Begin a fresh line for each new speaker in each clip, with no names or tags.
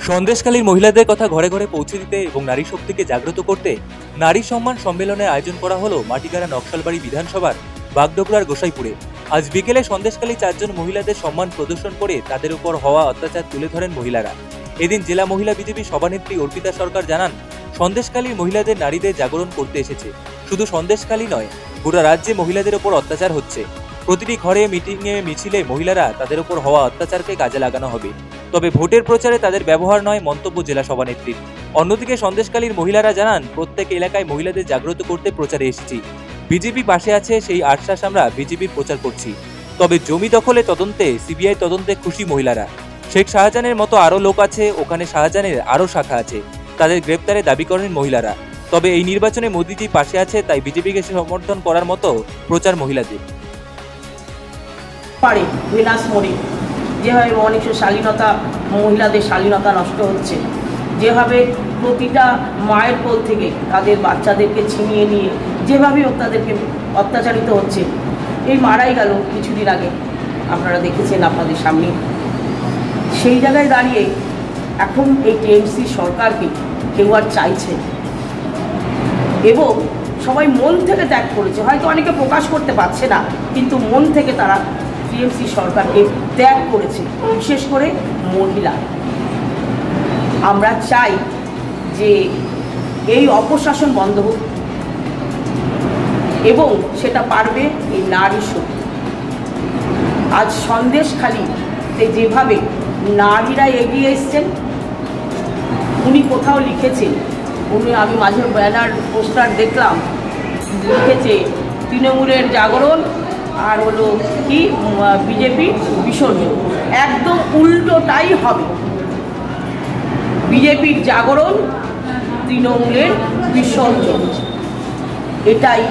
সন্দেশখালীর মহিলাদের কথা ঘরে ঘরে পৌঁছে দিতে এবং নারী শক্তিকে জাগ্রত করতে নারী সম্মান সম্মেলনের আয়োজন করা হলো মাটিগাড়া নকশালবাড়ি বিধানসভার বাগডোগরার গোসাইপুরে। আজ বিকেলে সন্দেশখালী 4 জন মহিলাদের সম্মান প্রদর্শন করে তাদের উপর হওয়া অত্যাচার তুলে ধরেন মহিলারা। এদিন জেলা মহিলা বিজেপি সভানেত্রী অর্পিতা সরকার জানান, সন্দেশখালীর মহিলাদের নারীদের জাগরণ করতে এসেছে। শুধু সন্দেশখালী নয়, গোটা রাজ্যে মহিলাদের উপর অত্যাচার হচ্ছে। প্রতিটি ঘরে, মিটিংয়ে, মিছিলে মহিলারা তাদের উপর হওয়া অত্যাচারকে কাজে লাগানো হবে। তবে ভোটের প্রচারে তাদের ব্যবহার নয়, মন্তব্য জেলা সভানেত্রীর। অন্যদিকে সন্দেশখালীর মহিলারা জানান, প্রত্যেক এলাকায় মহিলাদের জাগ্রত করতে প্রচারে এসেছি। বিজেপি পাশে আছে, সেই আশ্বাস আমরা বিজেপির প্রচার করছি। তবে জমি দখলে তদন্তে, সিবিআই তদন্তে খুশি মহিলারা। শেখ শাহজাহানের মতো আরও লোক আছে, ওখানে শাহজাহানের আরও শাখা আছে, তাদের গ্রেপ্তারে দাবি করেন মহিলারা। তবে এই নির্বাচনে মোদিজি পাশে আছে, তাই বিজেপিকে সমর্থন করার মতো প্রচার মহিলাদের।
যেভাবে অনেক শালীনতা, মহিলাদের শালীনতা নষ্ট হচ্ছে, যেভাবে প্রতিটা মায়ের কোল থেকে তাদের বাচ্চাদেরকে ছিনিয়ে নিয়ে যেভাবে তাদেরকে অত্যাচারিত হচ্ছে। এই মারাই গেল কিছুদিন আগে, আপনারা দেখেছেন আপনাদের সামনে। সেই জায়গায় দাঁড়িয়ে এখন এই টিএমসি সরকারকে কেউ আর চাইছে এবং সবাই মন থেকে ত্যাগ করেছে। হয়তো অনেকে প্রকাশ করতে পারছে না, কিন্তু মন থেকে তারা টিএমসি সরকারকে ত্যাগ করেছে, বিশেষ করে মহিলা। আমরা চাই যে এই অপশাসন বন্ধ হোক এবং সেটা পারবে এই নারী শক্তি। আজ সন্দেশখালীতে যেভাবে নারীরা এগিয়ে এসছেন, উনি কোথাও লিখেছেন, আমি মাঝে ব্যানার পোস্টার দেখলাম, লিখেছে তৃণমূলের জাগরণ আর হলো কি বিজেপি বিসর্জন। একদম উল্টোটাই হবে, বিজেপির জাগরণ, তৃণমূলের বিসর্জন। এটাই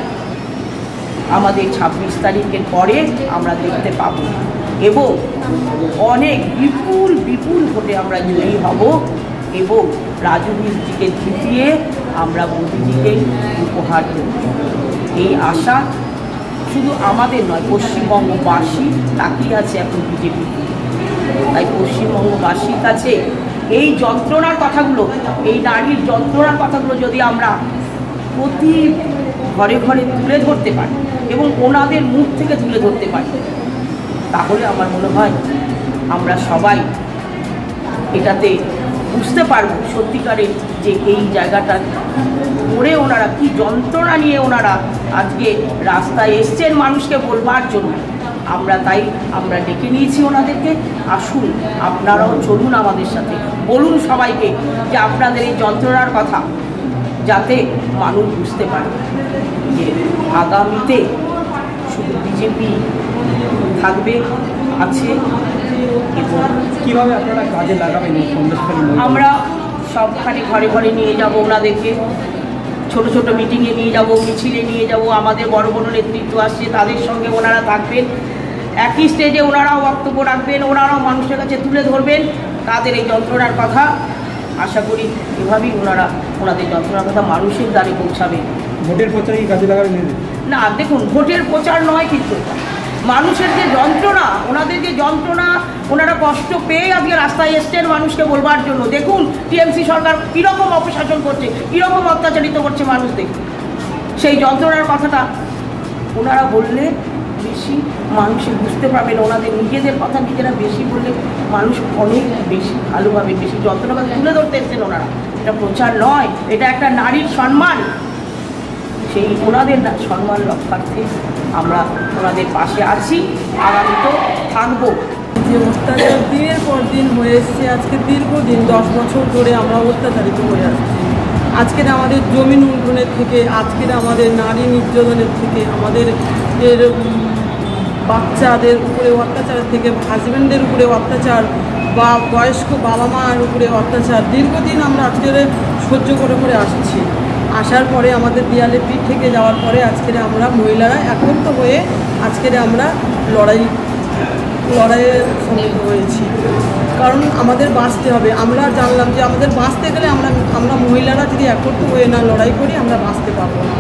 আমাদের 26 তারিখের পরে আমরা দেখতে পাব এবং অনেক বিপুল বিপুল ভোটে আমরা জয়ী হব এবং রাজু মিস্ত্রিকে জিতিয়ে আমরা মোদিজিকে উপহার দেব। এই আশা শুধু আমাদের নয়, পশ্চিমবঙ্গবাসী তাকিয়ে আছে এখন বিজেপি। তাই পশ্চিমবঙ্গবাসীর কাছে এই যন্ত্রণার কথাগুলো, এই নারীর যন্ত্রণার কথাগুলো যদি আমরা প্রতি ঘরে ঘরে তুলে ধরতে পারি এবং ওনাদের মুখ থেকে তুলে ধরতে পারি, তাহলে আমার মনে হয় আমরা সবাই এটাতে বুঝতে পারবো সত্যিকারের যে এই জায়গাটা করে ওনারা কি যন্ত্রণা নিয়ে ওনারা আজকে রাস্তায় এসছেন মানুষকে বলবার জন্য। আমরা ডেকে নিয়েছি ওনাদেরকে, আসুন আপনারাও চলুন আমাদের সাথে, বলুন সবাইকে যে আপনাদের এই যন্ত্রণার কথা, যাতে মানুষ বুঝতে পারে যে আগামীতে শুধু বিজেপি থাকবে, আছে। এবং
কীভাবে আপনারা কাজে লাগাবেন?
আমরা সবখানে ঘরে ঘরে নিয়ে যাব ওনাদেরকে, ছোট ছোট মিটিংয়ে নিয়ে যাব, মিছিলে নিয়ে যাব। আমাদের বড় বড় নেতৃত্ব আসছে, তাদের সঙ্গে ওনারা থাকবেন, একই স্টেজে ওনারাও বক্তব্য রাখবেন, ওনারাও মানুষের কাছে তুলে ধরবেন তাদের এই যন্ত্রণার কথা। আশা করি এভাবেই ওনাদের যন্ত্রণার কথা মানুষের দ্বারে পৌঁছাবে।
ভোটের প্রচারে কাজে লাগাবেন
না? দেখুন, ভোটের প্রচার নয়, কিন্তু মানুষের যে যন্ত্রণা, ওনাদের যে যন্ত্রণা, ওনারা কষ্ট পেয়ে আজকে রাস্তায় এসছেন মানুষকে বলবার জন্য। দেখুন টিএমসি সরকার কীরকম অপশাসন করছে, কীরকম অত্যাচারিত করছে মানুষদের। সেই যন্ত্রণার কথাটা ওনারা বললে বেশি মানুষের বুঝতে পারবেন। ওনাদের নিজেদের কথা নিজেরা বেশি বললে মানুষ অনেক বেশি ভালোভাবে, বেশি যন্ত্রণা তুলে ধরতে এসছেন ওনারা। এটা প্রচার নয়, এটা একটা নারীর সম্মান। সেই ওনাদের সম্মান রক্ষার্থে আমরা ওনাদের পাশে আছি, আগামীতেও থাকবো।
যে অত্যাচার দিনের পর দিন হয়ে এসছে, আজকে দীর্ঘদিন 10 বছর ধরে আমরা অত্যাচারিত হয়ে আসছি। আজকের আমাদের জমি লুণ্ঠনের থেকে, আজকের আমাদের নারী নির্যাতনের থেকে, আমাদের বাচ্চাদের উপরে অত্যাচার থেকে, হাজব্যান্ডের উপরে অত্যাচার বা বয়স্ক বাবা মার উপরে অত্যাচার দীর্ঘদিন আমরা আজকের সহ্য করে করে আসছি। আসার পরে আমাদের দেয়ালে পিঠ থেকে যাওয়ার পরে আজকের আমরা মহিলারা একত্র হয়ে আজকের আমরা লড়াইয়ে সম্মুখীন হয়েছি। কারণ আমাদের বাঁচতে হবে। আমরা জানলাম যে আমাদের বাঁচতে গেলে আমরা মহিলারা যদি একত্র হয়ে না লড়াই করি, আমরা বাঁচতে পারবো না।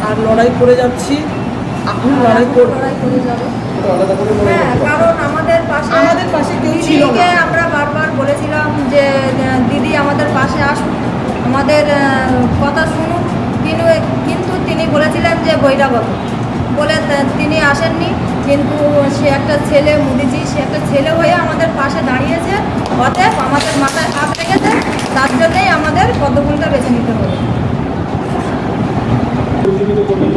আর লড়াই করে যাচ্ছি, এখন লড়াই করে যাবো, কারণ আমাদের পাশে কেউ
আমাদের কথা শুনুক, কিন্তু তিনি বলেছিলেন যে বহিরাগত বলে তিনি আসেননি। কিন্তু সে একটা ছেলে, মোদিজি সে একটা ছেলে হয়ে আমাদের পাশে দাঁড়িয়েছে, অতএব আমাদের মাথায় হাত রেখেছে, তার জন্যেই আমাদের পদ্মফুলটা বেছে নিতে হবে।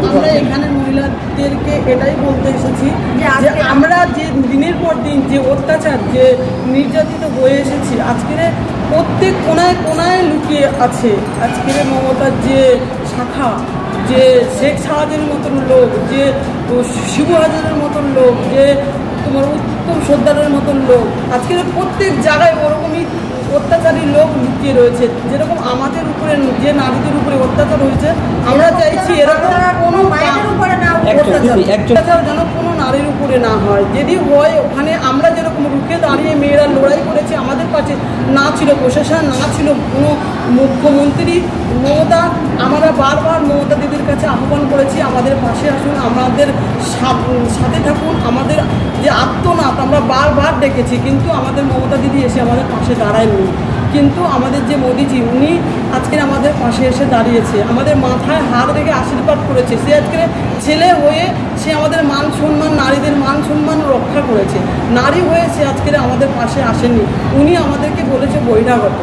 আমরা এখানের মহিলাদেরকে এটাই বলতে এসেছি যে আমরা যে দিনের পর দিন যে অত্যাচার, যে নির্যাতিত হয়ে এসেছি, আজকের প্রত্যেক কোনায় কোনায় লুকিয়ে আছে। আজকের মমতার যে শাখা, যে শেখ শাহজাহানের মতন লোক, যে শিবু হাজারের মতন লোক, যে তোমার উত্তম সর্দারের মতন লোক, আজকের প্রত্যেক জায়গায় ওরকমই অত্যাচারী লোক লুকিয়ে রয়েছে। যেরকম আমাদের উপরে যে নারীদের উপরে অত্যাচার হয়েছে, আমরা চাইছি এরকম কোনো অত্যাচার যেন কোনো নারীর উপরে না হয়। যদি হয়, ওখানে আমরা যেরকম রুখে দাঁড়িয়ে মেয়েরা লড়াই করেছি, আমাদের কাছে না ছিল প্রশাসন, না ছিল কোনো মুখ্যমন্ত্রী মমতা, আমরা বারবার মমতা দিদির কাছে আহ্বান করেছি আমাদের পাশে আসুন, আমাদের সাথে থাকুন। আমাদের যে আত্মনাদ আমরা বারবার ডেকেছি, কিন্তু আমাদের মমতা দিদি এসে আমাদের পাশে দাঁড়ায়নি। কিন্তু আমাদের যে মোদিজি, উনি আজকে আমাদের পাশে এসে দাঁড়িয়েছে, আমাদের মাথায় হাত রেখে আশীর্বাদ করেছে। সে আজকে ছেলে হয়ে সে আমাদের মান সম্মান, নারীদের মান সম্মান রক্ষা করেছে। নারী হয়ে সে আজকে আমাদের পাশে আসেনি। উনি আমাদেরকে বলেছে বহিরাগত।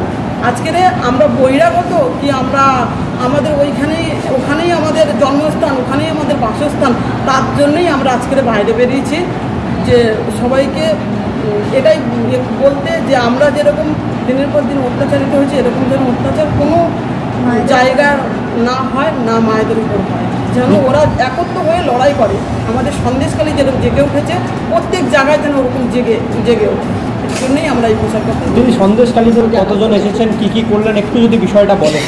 আজকের আমরা বহিরাগত কি আমরা আমাদের ওখানেই আমাদের জন্মস্থান, ওখানেই আমাদের বাসস্থান, তার জন্যই আমরা আজকের বাইরে বেরিয়েছি। যে সবাইকে এটাই বলতে যে আমরা যেরকম দিনের পর দিন অত্যাচারিত হয়েছে, এরকম যেন অত্যাচার কোনো জায়গা না হয়, না মায়েদের উপর হয়, যেন ওরা একত্র হয়ে লড়াই করে। আমাদের সন্দেশখালী যেরকম জেগে উঠেছে, প্রত্যেক জায়গায় যেন ওরকম জেগে ওঠে। এর জন্যই আমরা এই পোশাক করতে।
যদি সন্দেশখালীতে কতজন এসেছেন, কি করলেন, একটু যদি বিষয়টা বলেন।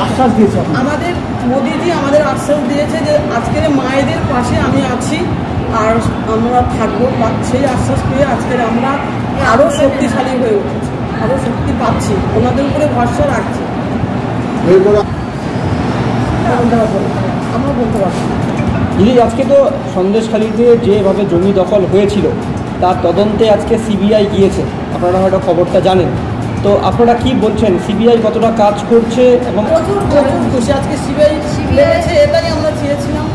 আশ্বাস দিয়েছে
আমাদের মোদিজি আমাদের আশ্বাস দিয়েছে যে আজকের মায়েদের পাশে আমি আছি আর আমরা থাকবো। সেই আশ্বাস পেয়ে আজকের আমরা আরও শক্তিশালী হয়ে উঠেছি, আরও শক্তি পাচ্ছি, ওনাদের উপরে ভরসা রাখছি। আমরা বলতে পারছি।
দিদি, আজকে তো সন্দেশখালীতে যেভাবে জমি দখল হয়েছিল, তার তদন্তে আজকে সিবিআই গিয়েছে, আপনারা হয়তো খবরটা জানেন। তো আপনারা কি বলছেন, সিবিআই কতটা কাজ করছে? এবং
প্রচুর খুশি আজকে সিবিআই লেগেছে, এটাই আমরা চেয়েছিলাম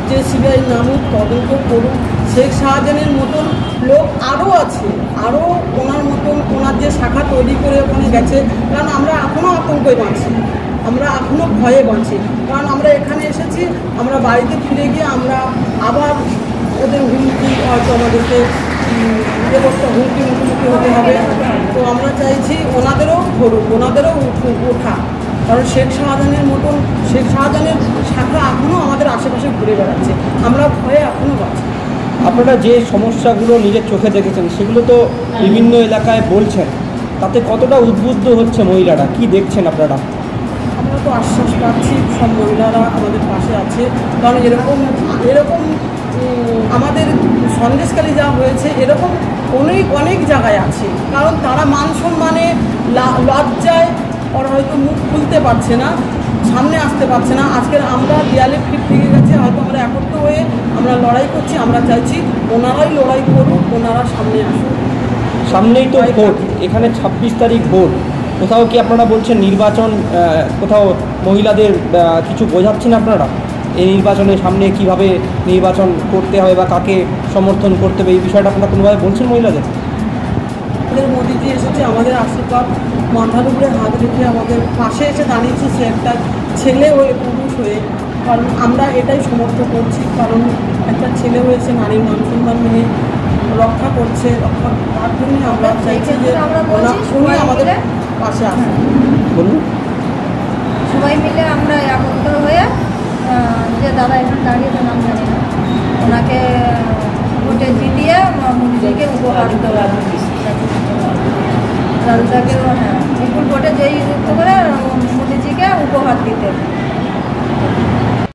যে সিবিআই নামুক, তদন্ত করুক। শেখ শাহজাহানের মতন লোক আরও আছে, আরও ওনার মতন, ওনার যে শাখা তৈরি করে ওখানে গেছে। কারণ আমরা এখনও আতঙ্কে বাঁচি, আমরা এখনও ভয়ে বাঁচি। কারণ আমরা এখানে এসেছি, আমরা বাড়িতে ফিরে গিয়ে আমরা আবার ওদের হুমকি, হয়তো আমাদেরকে ব্যবস্থা মুখোমুখি হতে হবে। তো আমরা চাইছি ওনাদেরও ধরুক, ওনাদেরও ওঠা। কারণ শেখ শাহজাহানের শাখা এখনও আমাদের আশেপাশে ঘুরে বেড়াচ্ছে, আমরা ভয়ে এখনও বাঁচি।
আপনারা যে সমস্যাগুলো নিজের চোখে দেখেছেন, সেগুলো তো বিভিন্ন এলাকায় বলছেন, তাতে কতটা উদ্বুদ্ধ হচ্ছে মহিলারা? কি দেখছেন আপনারা?
আমরা তো আশ্বাস পাচ্ছি, সব মহিলারা আমাদের পাশে আছে। কারণ এরকম আমাদের সন্দেশখালী যা হয়েছে, এরকম অনেক জায়গায় আছে। কারণ তারা মান সম্মানে, লজ্জায় ওরা হয়তো মুখ খুলতে পারছে না, সামনে আসতে পারছে না। আজকের আমরা দেয়ালে ফিট থেকে গেছে, হয়তো আমরা একত্র হয়ে আমরা লড়াই করছি। আমরা চাইছি ওনারাই লড়াই করুক, ওনারা সামনে আসুক।
সামনেই তো ভোট, এখানে 26 তারিখ ভোট। কোথাও কি আপনারা বলছেন নির্বাচন, কোথাও মহিলাদের কিছু বোঝাচ্ছেন আপনারা এই নির্বাচনের সামনে কিভাবে নির্বাচন করতে হবে বা কাকে সমর্থন করতে হবে, এই বিষয়টা আপনারা কোনোভাবে বলছেন মহিলাদের?
আমাদের মোদিজি এসেছে, আমাদের আশীর্বাদ মাথার উপরে হাত রেখে আমাদের পাশে এসে দাঁড়িয়েছে, সে একটা ছেলে হয়ে, পুরুষ হয়ে। কারণ আমরা এটাই সমর্থন করছি, কারণ একটা ছেলে হয়েছে, নারীর মান সম্মান নিয়ে রক্ষা করছে, তার জন্য আমরা চাইছি যে উনি আমাদের পাশে আসেন।
বলুন।
সবাই মিলে আমরা একত্র হয়ে যে দাদা এখানে দাঁড়িয়েছেন, আমি জানি না, ওনাকে ভোটে জিতিয়ে মোদিজিকে উপহার দেওয়া, রাজুদাকে বিপুল ভোটে জয়ী যুক্ত করে মোদিজিকে উপহার দিতে।